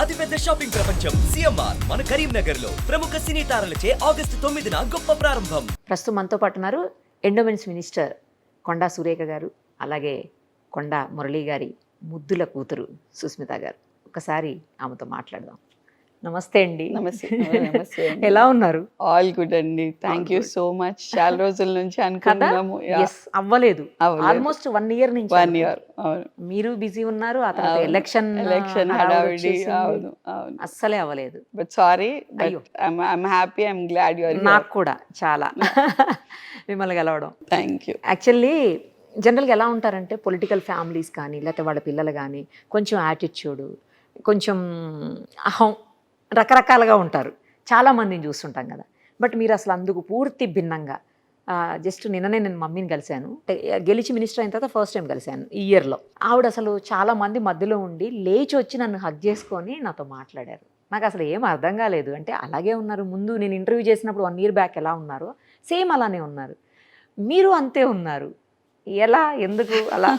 అతిపెద్ద షాపింగ్ ప్రపంచం సిఎంఆర్ మన కరీంనగర్ లో ప్రముఖ సినీ తారలచే ఆగస్టు 9న గొప్ప ప్రారంభం. ప్రస్తుతం మనతో పాటు ఉన్నారు ఎండోమెంట్స్ మినిస్టర్ కొండా సురేఖ గారు, అలాగే కొండా మురళీ గారి ముద్దుల కూతురు సుస్మిత గారు. ఒకసారి ఆమెతో మాట్లాడదాం. నమస్తే అండి. నమస్తే. నమస్తే అండి. ఎలా ఉన్నారు? ఆల్ గుడ్ అండి. Thank you so much. చాలా రోజుల నుంచి అనుకున్నాము. Yes, అవ్వలేదు. ఆల్మోస్ట్ 1 year నుంచి. 1 year. అవును. మీరు బిజీ ఉన్నారు. ఆ తర్వాత ఎలక్షన్ హడావిడి. అవును అవును. అస్సలే అవ్వలేదు. But sorry, I'm happy, I'm glad you are here. నాకు కూడా చాలా మిమ్మల్ని కలవడం. Thank you. యాక్చువల్లీ జనరల్గా ఎలా ఉంటారంటే పొలిటికల్ ఫ్యామిలీస్ కానీ లేకపోతే వాళ్ళ పిల్లలు కానీ కొంచెం యాటిట్యూడ్, కొంచెం అహం, రకరకాలుగా ఉంటారు. చాలామందిని చూస్తుంటాం కదా. బట్ మీరు అసలు అందుకు పూర్తి భిన్నంగా. జస్ట్ నిన్ననే నేను మమ్మీని కలిశాను. గెలిచి మినిస్టర్ అయిన తర్వాత ఫస్ట్ టైం కలిశాను ఈ ఇయర్లో. ఆవిడ అసలు చాలా మంది మధ్యలో ఉండి లేచి వచ్చి నన్ను హగ్ చేసుకొని నాతో మాట్లాడారు. నాకు అసలు ఏం అర్థం కాలేదు. అంటే అలాగే ఉన్నారు. ముందు నేను ఇంటర్వ్యూ చేసినప్పుడు 1 year బ్యాక్ ఎలా ఉన్నారో సేమ్ అలానే ఉన్నారు. మీరు అంతే ఉన్నారు. ఎలా, ఎందుకు అలా?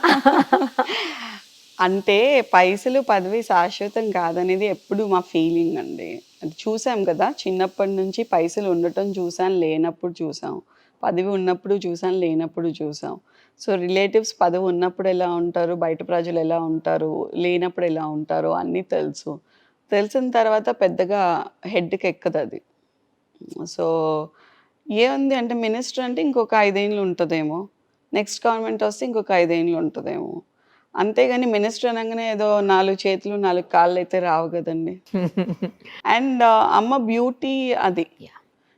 అంటే పైసలు పదవి శాశ్వతం కాదనేది ఎప్పుడు మా ఫీలింగ్ అండి. అది చూసాం కదా, చిన్నప్పటి నుంచి పైసలు ఉండటం చూసాం, లేనప్పుడు చూసాం. పదవి ఉన్నప్పుడు చూసాం, లేనప్పుడు చూసాం. సో రిలేటివ్స్ పదవి ఉన్నప్పుడు ఎలా ఉంటారు, బయట ప్రజలు ఎలా ఉంటారు, లేనప్పుడు ఎలా ఉంటారు అన్నీ తెలుసు. తెలిసిన తర్వాత పెద్దగా హెడ్కి ఎక్కదు అది. సో ఏముంది అంటే మినిస్టర్ అంటే ఇంకొక 5 ఏళ్ళు ఉంటుందేమో, నెక్స్ట్ గవర్నమెంట్ వస్తే ఇంకొక 5 ఏళ్ళు ఉంటుందేమో. అంతేగాని మినిస్టర్ అనగానే ఏదో 4 చేతులు 4 కాళ్ళు అయితే రావు కదండి. అండ్ అమ్మ బ్యూటీ అది.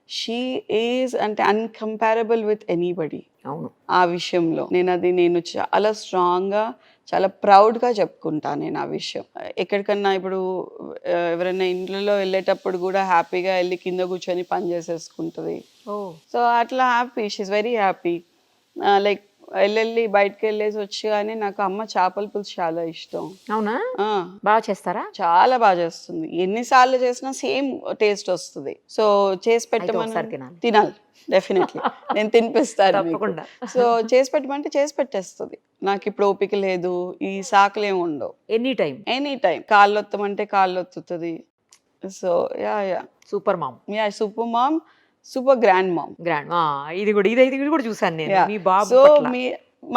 షీ ఈజ్ అంటే అన్కంపారబుల్ విత్ ఎనీబడి. అవును. ఆ విషయంలో నేను చాలా స్ట్రాంగ్గా, చాలా ప్రౌడ్గా చెప్పుకుంటాను నేను ఆ విషయం. ఎక్కడికన్నా ఇప్పుడు ఎవరైనా ఇంట్లో వెళ్ళేటప్పుడు కూడా హ్యాపీగా వెళ్ళి కింద కూర్చొని పని చేసేసుకుంటుంది. సో అట్లా happy, she's very happy. Like వెళ్ళి బయటకు వెళ్ళేసి వచ్చి, కానీ నాకు అమ్మ చేపల పులుసు చాలా ఇష్టం. అవునా? బాగా చేస్తారా? చాలా బాగా చేస్తుంది. ఎన్నిసార్లు చేసినా సేమ్ టేస్ట్ వస్తుంది. సో చేసి పెట్టమని తినాలి డెఫినెట్లీ. నేను తినిపిస్తాను తప్పకుండా. సో చేసి పెట్టమంటే చేసి పెట్టేస్తుంది. నాకు ఇప్పుడు ఓపిక లేదు, ఈ సాకులు ఏమి ఉండవు. ఎనీ టైం కాళ్ళు ఒత్తమంటే కాళ్ళు ఒత్తుతుంది. So ya super mom. Super mom, super grand mom. ఇది కూడా చూసాను నేను. మీ బాబు సో పట్ల.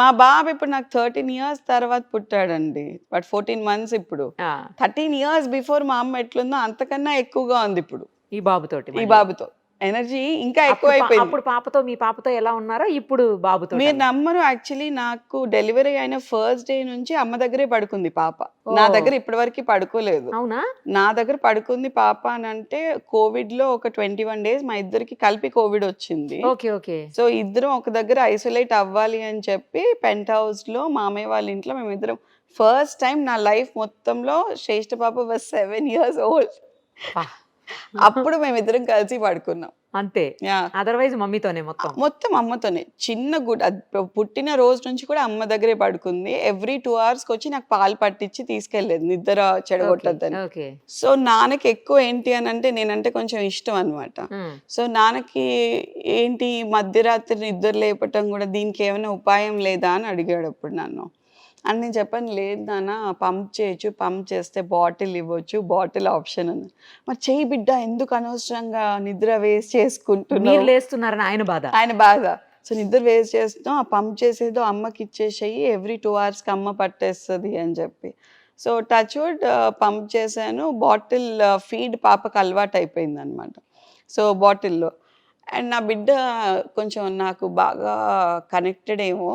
మా బాబు ఇప్పుడు నాకు 13 years తర్వాత పుట్టాడండి. బట్ 14 months ఇప్పుడు. 13 years బిఫోర్ మా అమ్మ ఎట్లుందో అంతకన్నా ఎక్కువగా ఉంది ఇప్పుడు ఈ బాబుతోటి. ఈ బాబుతో ఎనర్జీ ఇంకా ఎక్కువ అయిపోయింది. అప్పుడు మీ పాపతో ఎలా ఉన్నారో ఇప్పుడు బాబుతో. మీరు నమ్మరు, యాక్చువల్లీ నాకు డెలివరీ అయిన ఫస్ట్ డే నుంచి అమ్మ దగ్గరే పడుకుంది పాప. నా దగ్గర ఇప్పటి వరకు పడుకోలేదు. అవునా? నా దగ్గర పడుకుంది పాప అని అంటే కోవిడ్ లో ఒక 21 days మా ఇద్దరికి కలిపి కోవిడ్ వచ్చింది. ఓకే. సో ఇద్దరం ఒక దగ్గర ఐసోలేట్ అవ్వాలి అని చెప్పి పెంట్ హౌస్ లో మామయ్య వాళ్ళ ఇంట్లో మేమిద్దరం ఫస్ట్ టైం నా లైఫ్ మొత్తంలో, శ్రేష్ఠ పాప was 7 years old. అప్పుడు మేమిద్దరం కలిసి పడుకున్నాం అంతే. అదర్వైజ్ మమ్మీతోనే మొత్తం అమ్మతోనే. చిన్న గుడ్ పుట్టిన రోజు నుంచి కూడా అమ్మ దగ్గరే పడుకుంది. ఎవ్రీ 2 hours వచ్చి నాకు పాలు పట్టించి తీసుకెళ్లేదు నిద్ర చెడగొట్టద్దని. సో నాన్నకి ఎక్కువ ఏంటి అని అంటే నేనంటే కొంచెం ఇష్టం అనమాట. సో నాన్నకి ఏంటి మధ్యరాత్రి నిద్ర లేపటం కూడా, దీనికి ఏమైనా ఉపాయం లేదా అని అడిగాడు అప్పుడు నన్ను. అని నేను చెప్పాను, లేదు నాన్న, పంప్ చేయొచ్చు, పంప్ చేస్తే బాటిల్ ఇవ్వచ్చు, బాటిల్ ఆప్షన్ ఉంది. మరి చేయి బిడ్డ, ఎందుకు అనవసరంగా నిద్ర వేస్ట్ చేసుకుంటున్నాను ఆయన బాధ. సో నిద్ర వేస్ట్ చేస్తాం, ఆ పంప్ చేసేదో అమ్మకి ఇచ్చేసేయి, ఎవ్రీ 2 hours అమ్మ పట్టేస్తుంది అని చెప్పి. సో టచ్ వుడ్ పంప్ చేశాను. బాటిల్ ఫీడ్ పాపకు అలవాటు అయిపోయింది అనమాట. సో బాటిల్లో అండ్ నా బిడ్డ కొంచెం నాకు బాగా కనెక్టెడ్ ఏమో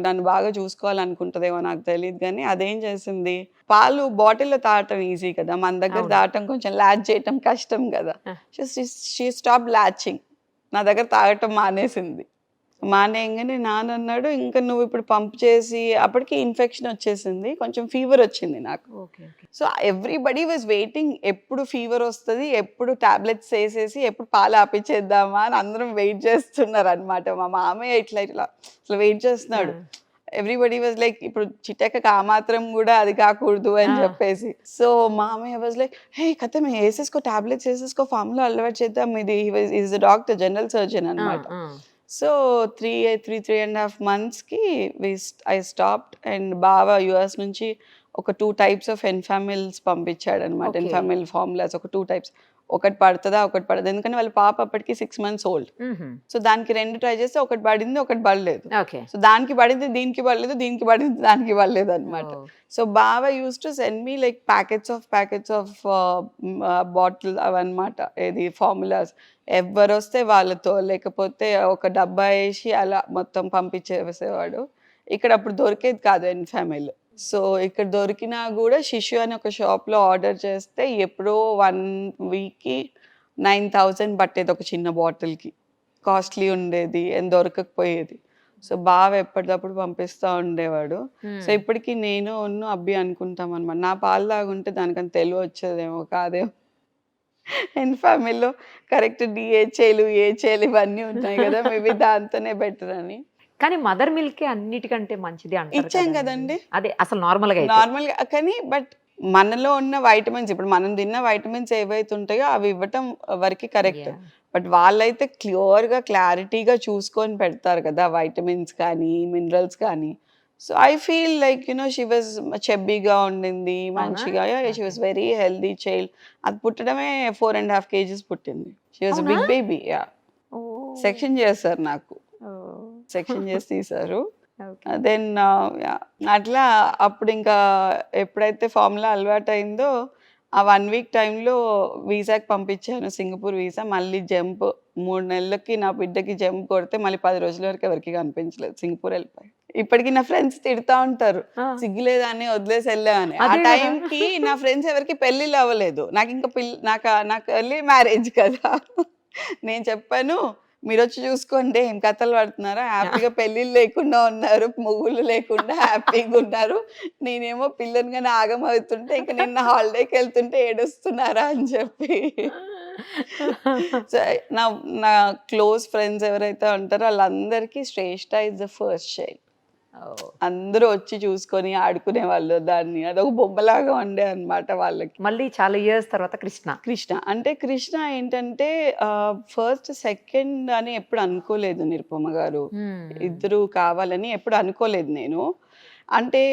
నన్ను బాగా చూసుకోవాలనుకుంటుందేమో నాకు తెలియదు. కానీ అదేం చేసింది, పాలు బాటిల్లో తాగటం ఈజీ కదా, మన దగ్గర తాగటం కొంచెం ల్యాచ్ చేయటం కష్టం కదా. She stop latching. నా దగ్గర తాగటం మానేసింది. మానేయంగానే నాన్న అన్నాడు, ఇంకా నువ్వు ఇప్పుడు పంప్ చేసి, అప్పటికి ఇన్ఫెక్షన్ వచ్చేసింది, కొంచెం ఫీవర్ వచ్చింది నాకు. సో ఎవ్రీబడి వాజ్ వెయిటింగ్, ఎప్పుడు ఫీవర్ వస్తుంది, ఎప్పుడు టాబ్లెట్స్ వేసేసి ఎప్పుడు పాలు ఆపించేద్దామా అని అందరం వెయిట్ చేస్తున్నారు అనమాట. మా మామయ్య ఇట్లా వెయిట్ చేస్తున్నాడు. ఎవ్రీబడి వాజ్ లైక్, ఇప్పుడు చిట్టెక్కకి ఆ మాత్రం కూడా అది కాకూడదు అని చెప్పేసి. సో మామయ్య వాజ్ లైక్, హే కథ వేసేసుకో, టాబ్లెట్స్ వేసేసుకో, ఫామ్లో అలవాటు చేద్దాం. ఇది ఈజ్ డాక్టర్, జనరల్ సర్జన్ అనమాట. So 3.5 months I stopped. And బావ US నుంచి ఒక 2 టైప్స్ ఆఫ్ ఎన్ఫామిల్స్ పంపించాడు అనమాట. Okay. ఎన్ఫామిల్ ఫార్ములాస్ ఒక 2 టైప్స్, ఒకటి పడుతుందా ఒకటి పడదు, ఎందుకంటే వాళ్ళ పాప అప్పటికి 6 months ఓల్డ్. సో దానికి 2 ట్రై చేస్తే ఒకటి పడింది ఒకటి పడలేదు. ఓకే. సో దానికి పడింది దీనికి పడలేదు, దీనికి పడింది దానికి పడలేదు అనమాట. సో బావ use to send me like packets of bottle అవన్నమాట, ఏది ఫార్ములాస్. ఎవరు వస్తే వాళ్ళతో, లేకపోతే ఒక డబ్బా వేసి అలా మొత్తం పంపించేసేవాడు. ఇక్కడ అప్పుడు దొరికేది కాదు ఎన్ఫామిల్. సో ఇక్కడ దొరికినా కూడా శిశు అని ఒక షాప్లో ఆర్డర్ చేస్తే ఎప్పుడో 1 weekకి 9,000 పట్టేది ఒక చిన్న బాటిల్కి. కాస్ట్లీ ఉండేది అండ్ దొరకకపోయేది. సో బావ ఎప్పటికప్పుడు పంపిస్తూ ఉండేవాడు. సో ఇప్పటికీ నేను అబ్బి అనుకుంటాం అనమాట, నా పాలు తాగుంటే దానికని తెలివి వచ్చేదేమో కాదేమో. ఎన్ఫామిల్లో కరెక్ట్ డిహెచ్ఏలు ఏహెచ్ఏలు ఇవన్నీ ఉన్నాయి కదా, మేబీ దాంతోనే బెటర్ అని. కానీ మదర్ మిల్కే అన్నిటికంటే మంచిది అంటారు ఇచ్చాం కదండి. కదండి అదే అసలు నార్మల్గా నార్మల్గా. కానీ బట్ మనలో ఉన్న వైటమిన్స్, ఇప్పుడు మనం తిన్న వైటమిన్స్ ఏవైతే ఉంటాయో అవి ఇవ్వటం వరకు కరెక్ట్. బట్ వాళ్ళైతే క్లియర్గా క్లారిటీగా చూసుకొని పెడతారు కదా వైటమిన్స్ కానీ మినరల్స్ కానీ. So I feel like she was చెబ్బీగా ఉండింది, మంచిగా. She was very healthy child. అది పుట్టడమే 4.5 kgs పుట్టింది. She was big baby. Section చేస్తారు, నాకు సెక్షన్ చేసి తీశారు. దెన్ అట్లా అప్పుడు ఇంకా ఎప్పుడైతే ఫార్ములా అలవాటు అయిందో ఆ 1 week టైంలో వీసాకి పంపించాను, సింగపూర్ వీసా. మళ్ళీ జంప్ 3 నెలలకి నా బిడ్డకి జంప్ కొడితే మళ్ళీ 10 రోజుల వరకు ఎవరికి కనిపించలేదు, సింగపూర్ వెళ్ళిపోయి. ఇప్పటికి నా ఫ్రెండ్స్ తిడతా ఉంటారు, సిగ్గులేదని వదిలేసి వెళ్ళామని. ఆ టైంకి నా ఫ్రెండ్స్ ఎవరికి పెళ్ళిళ్ళు అవ్వలేదు, నాకు ఇంకా నాకు ఎర్లీ మ్యారేజ్ కదా. నేను చెప్పాను, మీరు వచ్చి చూసుకోండి ఏం కథలు పడుతున్నారా, హ్యాపీగా పెళ్ళిళ్ళు లేకుండా ఉన్నారు, మొగుళ్ళు లేకుండా హ్యాపీగా ఉన్నారు. నేనేమో పిల్లని కానీ ఆగమవుతుంటే ఇంకా నిన్న హాలిడేకి వెళ్తుంటే ఏడుస్తున్నారా అని చెప్పి. సో నా క్లోజ్ ఫ్రెండ్స్ ఎవరైతే ఉంటారో వాళ్ళందరికీ శ్రేష్ఠ ఇస్ ద ఫస్ట్ చైల్డ్. అందరూ వచ్చి చూసుకొని ఆడుకునే వాళ్ళు దాన్ని, అదొక బొమ్మలాగా ఉండే అన్నమాట వాళ్ళకి. మళ్ళీ చాలా ఇయర్స్ తర్వాత కృష్ణ అంటే కృష్ణ ఏంటంటే ఫస్ట్ సెకండ్ అని ఎప్పుడు అనుకోలేదు నిరుపమ గారు. ఇద్దరు కావాలని ఎప్పుడు అనుకోలేదు నేను. అంటే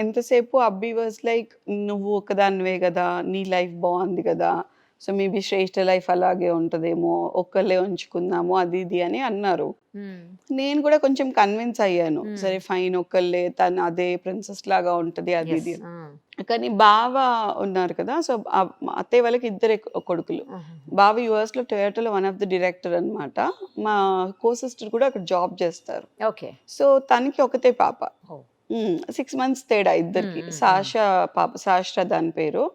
ఎంతసేపు అబ్బి వాజ్ లైక్, నువ్వు ఒకదానివే కదా, నీ లైఫ్ బాగుంది కదా, సో మేబీ శ్రేష్ఠ లైఫ్ అలాగే ఉంటుందేమో, ఒక్కళ్ళే ఉంచుకుందాము అది ఇది అని అన్నారు. నేను కూడా కొంచెం కన్విన్స్ అయ్యాను, సరే ఫైన్ ఒక్కళ్ళే, తను అదే ప్రిన్సెస్ లాగా ఉంటుంది అది ఇది. కానీ బావ ఉన్నారు కదా, సో అత్తయ్య వాళ్ళకి 2 కొడుకులు. బావ US లో టొయోటాలో వన్ ఆఫ్ ది డైరెక్టర్ అనమాట. మా కో సిస్టర్ కూడా అక్కడ జాబ్ చేస్తారు. ఓకే. సో తనకి ఒకతే పాప, 6 months తేడా ఇద్దరికి. సాష్ట్ర దాని పేరు.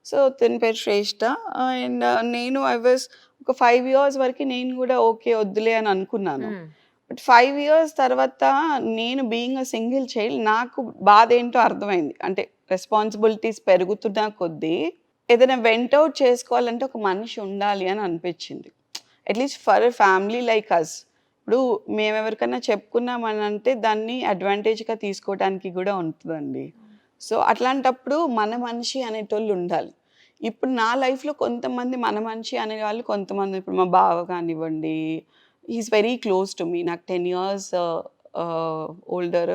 సో తన పేరు శ్రేష్ఠ. అండ్ నేను ఐ వాజ్ ఒక 5 years వరకు నేను కూడా ఓకే వద్దులే అని అనుకున్నాను. బట్ 5 years తర్వాత నేను బీయింగ్ అ సింగిల్ చైల్డ్ నాకు బాధ ఏంటో అర్థమైంది. అంటే రెస్పాన్సిబిలిటీస్ పెరుగుతున్న కొద్దీ ఏదైనా వెంట్ అవుట్ చేసుకోవాలంటే ఒక మనిషి ఉండాలి అని అనిపించింది, at least for family like us. ఇప్పుడు మేము ఎవరికైనా చెప్పుకున్నామని అంటే దాన్ని అడ్వాంటేజ్గా తీసుకోవడానికి కూడా ఉంటుందండి. సో అట్లాంటప్పుడు మన మనిషి అనేటోళ్ళు ఉండాలి. ఇప్పుడు నా లైఫ్లో కొంతమంది మన మనిషి అనే వాళ్ళు కొంతమంది, ఇప్పుడు మా బావ కానివ్వండి, is very close to me, నాకు 10 years ఓల్డర్.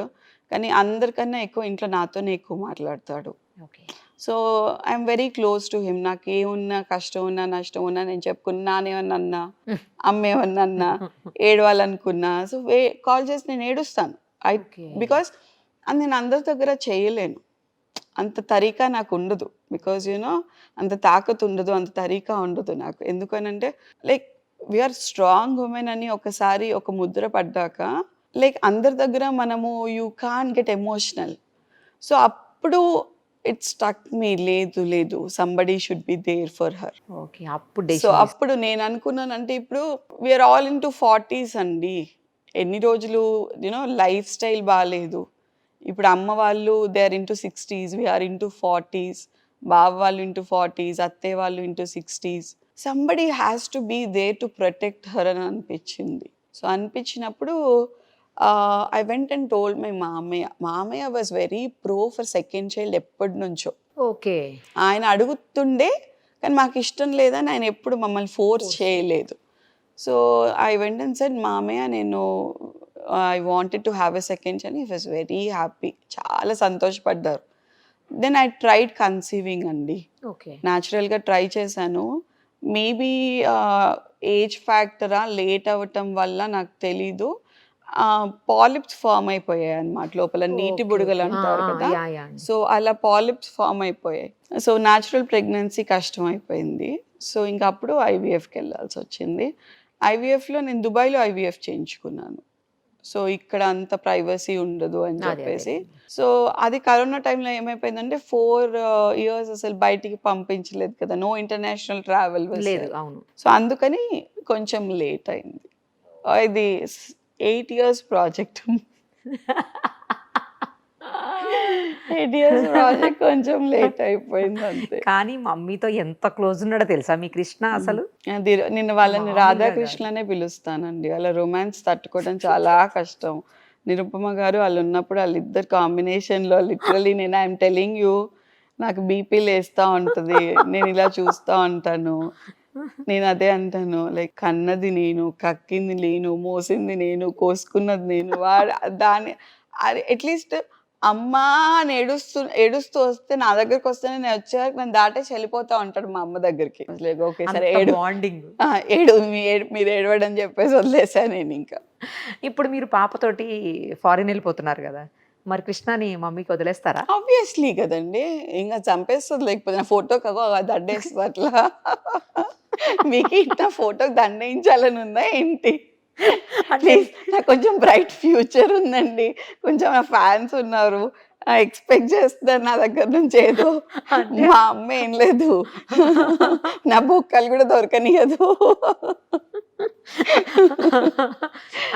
కానీ అందరికన్నా ఎక్కువ ఇంట్లో నాతోనే ఎక్కువ మాట్లాడతాడు. So I'm very close to him. నాకు ఏమున్నా కష్టం ఉన్నా నష్టం ఉన్నా నేను చెప్పుకున్నా, నానేమన్నా అన్నా, అమ్మ ఏమన్నా అన్నా, ఏడవాలనుకున్నా సో కాల్ చేసి నేను ఏడుస్తాను. బికాస్ అది నేను అందరి దగ్గర చేయలేను, అంత తరీకా నాకు ఉండదు. బికాజ్ అంత తాకత్ ఉండదు, అంత తరీకా ఉండదు నాకు. ఎందుకనంటే లైక్ వీఆర్ స్ట్రాంగ్ ఉమెన్ అని ఒకసారి ఒక ముద్ర పడ్డాక లైక్ అందరి దగ్గర మనము you can get emotional. So అప్పుడు ఇట్ స్టక్ మీ, లేదు somebody should be there for her. So అప్పుడు నేను అనుకున్నానంటే ఇప్పుడు we are all in to 40s అండి. ఎన్ని రోజులు లైఫ్ స్టైల్ బాగాలేదు. ఇప్పుడు అమ్మ వాళ్ళు they are into 60s, we're into 40s, బావ వాళ్ళు ఇంటూ 40s, అత్తయ్య వాళ్ళు into 60s. Somebody has to be there to protect her అని అనిపించింది. సో అనిపించినప్పుడు I went and told my మామయ్య was very pro for second child ఎప్పటి నుంచో. ఓకే. ఆయన అడుగుతుండే కానీ మాకు ఇష్టం లేదని ఆయన ఎప్పుడు మమ్మల్ని ఫోర్స్ చేయలేదు. So I went and said, మామయ్య నేను I wanted to have a second child. He was very happy, చాలా సంతోషపడ్డారు. దెన్ ఐ ట్రైడ్ కన్సీవింగ్ అండి. ఓకే. న్యాచురల్గా ట్రై చేశాను. మేబీ ఏజ్ ఫ్యాక్టరా లేట్ అవ్వటం వల్ల నాకు తెలీదు, పాలిప్స్ ఫామ్ అయిపోయాయి అన్నమాట లోపల, నీటి బుడగలు అంటారు కదా. సో అలా పాలిప్స్ ఫామ్ అయిపోయాయి. సో న్యాచురల్ ప్రెగ్నెన్సీ కష్టం అయిపోయింది. సో ఇంకా అప్పుడు ఐవీఎఫ్కి వెళ్ళాల్సి వచ్చింది. ఐవీఎఫ్లో నేను దుబాయ్లో ఐవీఎఫ్ చేయించుకున్నాను. సో ఇక్కడ అంత ప్రైవసీ ఉండదు అని చెప్పేసి. సో అది కరోనా టైంలో ఏమైపోయిందంటే 4 years అసలు బయటికి పంపించలేదు కదా, నో ఇంటర్నేషనల్ ట్రావెల్ లేదు. అవును. సో అందుకని కొంచెం లేట్ అయింది. ఇది 8 years ప్రాజెక్ట్. 8 years ప్రాజెక్ట్ కొంచెం లేట్ అయిపోయింది అంతే. కానీ మమ్మీతో ఎంత క్లోజ్ ఉన్నాడో తెలుసా మీ కృష్ణ అసలు. నిన్న వాళ్ళని రాధాకృష్ణనే పిలుస్తానండి. వాళ్ళ రొమాన్స్ తట్టుకోవడం చాలా కష్టం. నిరుపమ గారు వాళ్ళు ఉన్నప్పుడు వాళ్ళిద్దరు కాంబినేషన్లో లిటరలీ నేను ఐఎమ్ టెలింగ్ యూ, నాకు బీపీ లేస్తూ ఉంటుంది, నేను ఇలా చూస్తూ ఉంటాను. నేను అదే అంటాను, లైక్ కన్నది నేను, కక్కింది నేను, మోసింది నేను, కోసుకున్నది నేను. వాడు దాని అట్లీస్ట్ అమ్మా అని ఏడుస్తూ వస్తే నా దగ్గరికి వస్తేనే నేను వచ్చేవారికి నేను దాటేసి వెళ్ళిపోతా ఉంటాడు మా అమ్మ దగ్గరికి. ఓకే సరే ఏడు మీరు ఏడవడం చెప్పేసి వదిలేసాను నేను. ఇంకా ఇప్పుడు మీరు పాపతోటి ఫారిన్ వెళ్ళిపోతున్నారు కదా, మరి కృష్ణని మమ్మీకి వదిలేస్తారా? ఆబ్వియస్లీ కదండి, ఇంకా చంపేస్తుంది. లేకపోతే నా ఫోటోకి దండేస్తుంది అట్లా. మీకు ఇంత ఫోటోకి దండేయించాలని ఉందా ఏంటి? నాకు కొంచెం బ్రైట్ ఫ్యూచర్ ఉందండి, కొంచెం నా ఫ్యాన్స్ ఉన్నారు, ఎక్స్పెక్ట్ చేస్తారు నా దగ్గర నుంచి ఏదో. మా అమ్మ ఏం లేదు, నా బొక్కలు కూడా దొరకనియదు.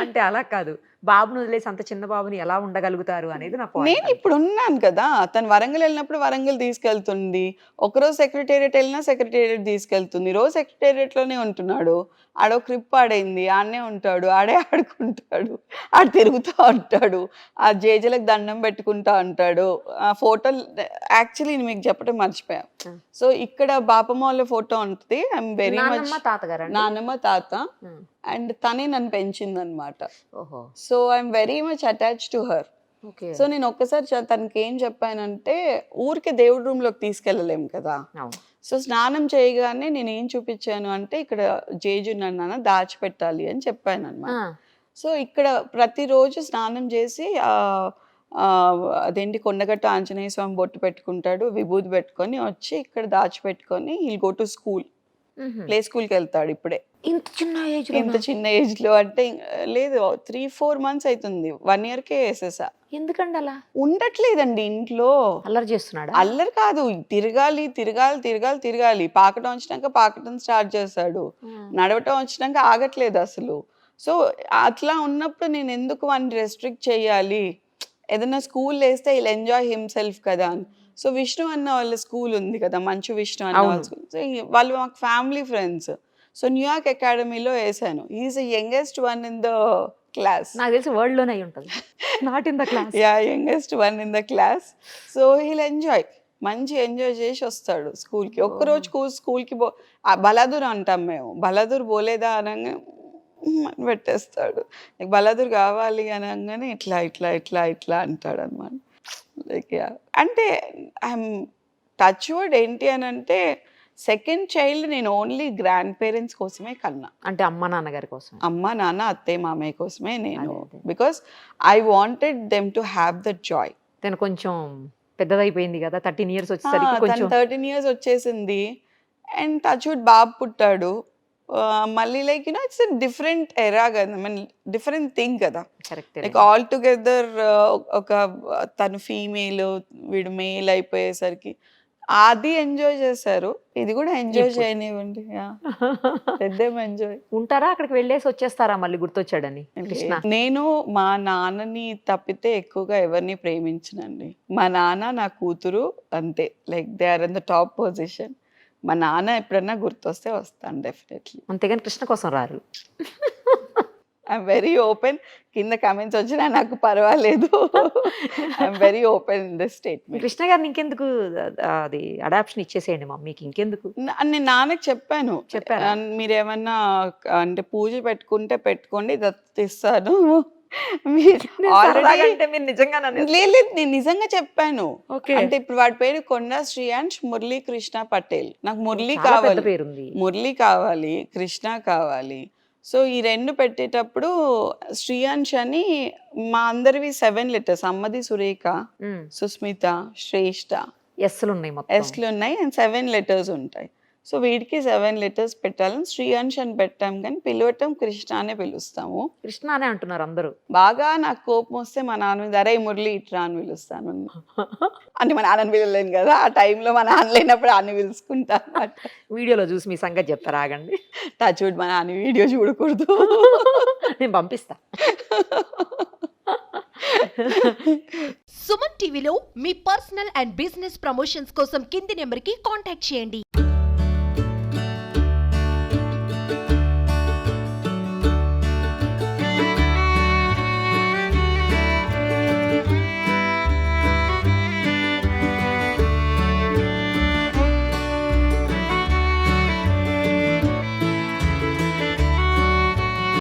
అంటే అలా కాదు, బాబును వదిలేసి అంత చిన్న బాబుని ఎలా ఉండగలుగుతారు అనేది నా పాయింట్. నేను ఇప్పుడు ఉన్నాను కదా, తను వరంగల్ వెళ్ళినప్పుడు వరంగల్ తీసుకెళ్తుంది, ఒకరోజు సెక్రటేరియట్ వెళ్ళినా సెక్రటేరియట్ తీసుకెళ్తుంది, రోజు సెక్రటేరియట్లోనే ఉంటున్నాడు. ఆడో క్రిప్ ఆడైంది, ఆడనే ఉంటాడు, ఆడే ఆడుకుంటాడు, ఆడు తిరుగుతూ ఉంటాడు, ఆ జేజలకు దండం పెట్టుకుంటా ఉంటాడు. ఆ ఫోటోలు యాక్చువల్లీ మీకు చెప్పడం మర్చిపోయా. సో ఇక్కడ బాపమ్మ వాళ్ళ ఫోటో ఉంటుంది. ఐఎమ్ వెరీ మచ్ నాన్నమ్మ తాత, అండ్ తనే నన్ను పెంచింది అనమాట. So I'm very much attach to her. So నేను ఒక్కసారి తనకి ఏం చెప్పానంటే, ఊరికే దేవుడి రూమ్ లోకి తీసుకెళ్ళలేము కదా. సో స్నానం చేయగానే నేను ఏం చూపించాను అంటే, ఇక్కడ జేజు నన్ను దాచిపెట్టాలి అని చెప్పాను అనమాట. సో ఇక్కడ ప్రతిరోజు స్నానం చేసి అదేంటి కొండగట్ట ఆంజనేయ స్వామి బొట్టు పెట్టుకుంటాడు, విభూతి పెట్టుకొని వచ్చి ఇక్కడ దాచిపెట్టుకొని he'll go to school, play స్కూల్కి వెళ్తాడు. ఇప్పుడే ఇంత చిన్న ఏజ్ లో అంటే లేదు, 3-4 months అవుతుంది, 1 yearకే వేసేసా. ఎందుకండి అలా? ఉండట్లేదండి ఇంట్లో, అల్లరి చేస్తున్నాడు. అల్లరి కాదు, తిరగాలి తిరగాలి తిరగాలి తిరగాలి. పాకటం వచ్చినాక పాకటం స్టార్ట్ చేస్తాడు, నడవటం వచ్చినాక ఆగట్లేదు అసలు. సో అట్లా ఉన్నప్పుడు నేను ఎందుకు వాడిని రెస్ట్రిక్ట్ చేయాలి? ఏదైనా స్కూల్ వేస్తే ఇలా ఎంజాయ్ హిమ్సెల్ఫ్ కదా. సో విష్ణు అన్న వాళ్ళ స్కూల్ ఉంది కదా, మంచు విష్ణు అన్న వాళ్ళ స్కూల్, వాళ్ళు మాకు ఫ్యామిలీ ఫ్రెండ్స్. సో న్యూయార్క్ అకాడమీలో వేసాను. Is the youngest one in the class. నాకు తెలిసి వరల్డ్ లోనే ఉంటుంది, not in the class. Yeah, youngest one in the class. So he'll enjoy, మంచి ఎంజాయ్ చేసి వస్తాడు స్కూల్కి. ఒక్కరోజు స్కూల్కి బలాదూర్ అంటాం మేము, బలాదూర్ పోలేదా అనగా పెట్టేస్తాడు. నీకు బలాదూర్ కావాలి అనగానే ఇట్లా ఇట్లా ఇట్లా ఇట్లా అంటాడు అనమాట. లైక్ అంటే ఐఎమ్ టచ్ వుడ్. ఏంటి అని అంటే, సెకండ్ చైల్డ్ నేను ఓన్లీ గ్రాండ్ పేరెంట్స్ కోసమే కన్నా, అంటే అమ్మ నాన్నగారి కోసం, అమ్మ నాన్న అత్తయ్య మామయ్య కోసమే నేను. Because I wanted them to have that Joy. తను కొంచెం పెద్దదైపోయింది కదా, 13 years వచ్చేసరికి. 13 years వచ్చేసింది. అండ్ టచ్ వుడ్ బాబు పుట్టాడు. మళ్ళీ లైక్ యూనో ఇట్స్ డిఫరెంట్ ఎరా కదా, ఐ మీన్ డిఫరెంట్ థింగ్ కదా. లైక్ ఆల్ టుగెదర్ ఒక తను ఫీమేల్, వీడు మేల్ అయిపోయేసరికి అది ఎంజాయ్ చేశారు, ఇది కూడా ఎంజాయ్ చేయనివ్వండి. పెద్ద ఎంజాయ్. ఉంటారా అక్కడికి వెళ్ళేసి వచ్చేస్తారా మళ్ళీ గుర్తొచ్చాడని? నేను మా నాన్నని తప్పితే ఎక్కువగా ఎవరిని ప్రేమించనండి. మా నాన్న నా కూతురు అంతే, like they are in the top position. మా నాన్న ఎప్పుడన్నా గుర్తొస్తే వస్తాను డెఫినెట్లీ, అంతేగాని కృష్ణ కోసం రారు. I'm very open. కింద కామెంట్స్ వచ్చినా నాకు పర్వాలేదు. I'm very open in this statement. Krishna గారిని ఇంకెందుకు అది అడాప్షన్ ఇచ్చేసేయండి మమ్మీకి, ఇంకెందుకు. నేను నాన్నకి చెప్పాను, మీరేమన్నా అంటే పూజ పెట్టుకుంటే పెట్టుకోండి, దత్తిస్తాను, ఆల్రెడీ అంటే మీరు నిజంగా నన్ను లేదు నేను నిజంగా చెప్పాను. ఓకే. అంటే ఇప్పుడు వాడి పేరు కొండా శ్రీయాంష్ మురళీ కృష్ణ పటేల్. నాకు మురళీ చాలా పెద్ద కావాలి, పేరుంది. మురళీ కావాలి, కృష్ణ కావాలి. సో ఈ 2 పెట్టేటప్పుడు శ్రీయాంష్ అని మా అందరివి 7 లెటర్స్. అమ్మది సురేఖ, సుస్మిత, శ్రేష్ఠ, ఎస్లు ఉన్నాయి మొత్తం. ఎస్లు ఉన్నాయి అండ్ 7 లెటర్స్ ఉంటాయి. సో వీడికి 7 లెటర్స్ పెట్టాలని శ్రీయాంష్ అని పెట్టాం, కానీ పిలవటం కృష్ణ అనే పిలుస్తాము. కృష్ణ అనే అంటున్నారు అందరూ. బాగా నాకు కోపం వస్తే మా నాన్న మీద అరే మురళి ఇట్రా అని పిలుస్తాను. అంటే మా నాన్నని పిలవలేను కదా, ఆ టైంలో మా నాన్న లేనప్పుడు అన్ని పిలుచుకుంటా అన్నమాట. వీడియోలో చూసి మీ సంగతి చెప్తారా? ఆగండి, టచ్వుడ్ మా నాన్న వీడియో చూడకూడదు. నేను పంపిస్తా. సుమన్ టీవీలో మీ పర్సనల్ అండ్ బిజినెస్ ప్రమోషన్స్ కోసం కింది నెంబర్కి కాంటాక్ట్ చేయండి.